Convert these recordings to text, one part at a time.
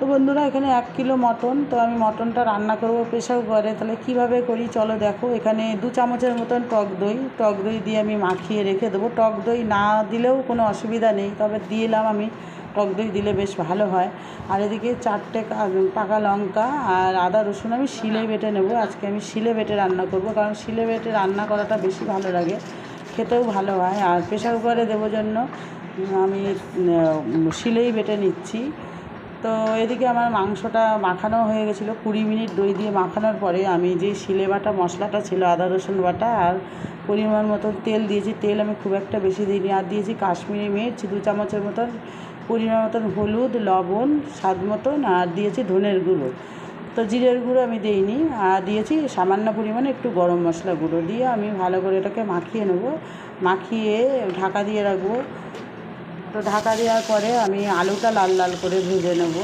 তো বন্ধুরা এখানে 1 কিলো মটন, তো আমি মটনটা রান্না করব প্রেসার কুকারে। তাহলে কীভাবে করি চলো দেখো। এখানে 2 চামচের মতন টক দই দিয়ে আমি মাখিয়ে রেখে দেবো। টক দই না দিলেও কোনো অসুবিধা নেই, তবে দিলাম আমি, টক দই দিলে বেশ ভালো হয়। আর এদিকে 4টে পাকা লঙ্কা আর আদা রসুন আমি শিলে বেটে নেব। আজকে আমি শিলে বেটে রান্না করব, কারণ শিলে বেটে রান্না করাটা বেশি ভালো লাগে, খেতেও ভালো হয়। আর প্রেসার কুকারে দেবো জন্য আমি শিলেই বেটে নিচ্ছি। তো এদিকে আমার মাংসটা মাখানো হয়ে গেছিলো। 20 মিনিট দই দিয়ে মাখানোর পরে আমি যে শিলে বাটা মশলাটা ছিল, আদা রসুন বাটা আর পরিমাণ মতন তেল দিয়েছি। তেল আমি খুব একটা বেশি দিইনি। আর দিয়েছি কাশ্মীরি মির্চ 2 চামচের মতন, পরিমাণ মতন হলুদ, লবণ স্বাদ মতন, আর দিয়েছি ধনের গুঁড়ো। তো জিরের গুঁড়ো আমি দিইনি। আর দিয়েছি সামান্য পরিমাণে একটু গরম মশলা গুঁড়ো দিয়ে আমি ভালো করে এটাকে মাখিয়ে নেব। মাখিয়ে ঢাকা দিয়ে রাখবো। তো ঢাকা দেওয়ার পরে আমি আলুটা লাল লাল করে ভেজে নেব।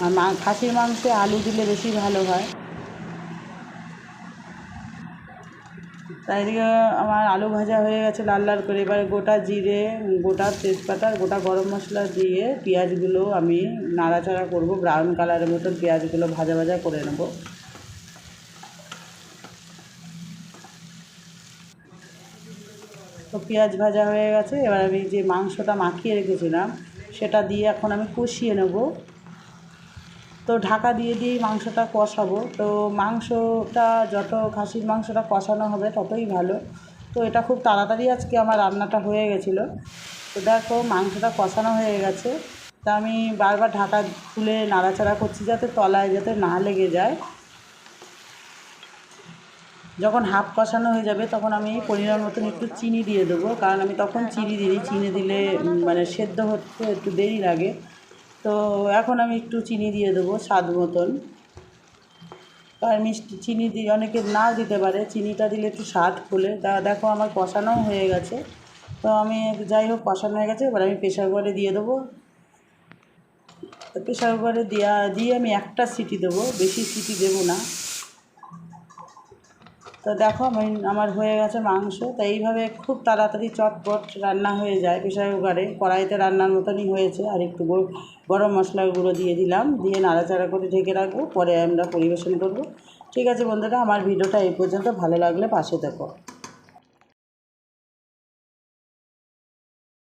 আর খাসির মাংসে আলু দিলে বেশি ভালো হয়। তাই এদিকে আমার আলু ভাজা হয়ে গেছে লাল লাল করে। এবারে গোটা জিরে, গোটা তেজপাতা, গোটা গরম মশলা দিয়ে পেঁয়াজগুলো আমি নাড়াচাড়া করব। ব্রাউন কালারের মতন পেঁয়াজগুলো ভাজা ভাজা করে নেব। তো পেঁয়াজ ভাজা হয়ে গেছে। এবার আমি যে মাংসটা মাখিয়ে রেখেছিলাম সেটা দিয়ে এখন আমি কষিয়ে নেব। তো ঢাকা দিয়ে দিয়েই মাংসটা কষাবো। তো মাংসটা যত খাসির মাংসটা কষানো হবে ততই ভালো। তো এটা খুব তাড়াতাড়ি আজকে আমার রান্নাটা হয়ে গেছিলো। তো দেখো মাংসটা কষানো হয়ে গেছে। তা আমি বারবার ঢাকা খুলে নাড়াচাড়া করছি যাতে তলায় যাতে না লেগে যায়। যখন হাফ কষানো হয়ে যাবে তখন আমি পরিমাণ মতন একটু চিনি দিয়ে দেবো, কারণ আমি তখন চিনি দিই। চিনি দিলে মানে সেদ্ধ হতে একটু দেরি লাগে। তো এখন আমি একটু চিনি দিয়ে দেবো স্বাদ মতন। আর মিষ্টি চিনি দিয়ে অনেকে নাও দিতে পারে, চিনিটা দিলে একটু স্বাদ খোলে। তা দেখো আমার কষানোও হয়ে গেছে। তো আমি যাই হোক কষানো হয়ে গেছে। এবার আমি প্রেসার কুকারে দিয়ে দেবো। তো প্রেসার কুকারে দিয়ে আমি একটা সিটি দেবো, বেশি সিটি দেবো না। তো দেখো আমার হয়ে গেছে মাংস। তো এইভাবে খুব তাড়াতাড়ি চটপট রান্না হয়ে যায় প্রেসার কুকারে। কড়াইতে রান্নার মতনই হয়েছে। আর একটু গরম মশলার গুঁড়ো দিয়ে দিলাম, দিয়ে নাড়াচাড়া করে ঢেকে রাখবো। পরে আমরা পরিবেশন করব। ঠিক আছে বন্ধুরা, আমার ভিডিওটা এই পর্যন্ত। ভালো লাগলে পাশে থেকো।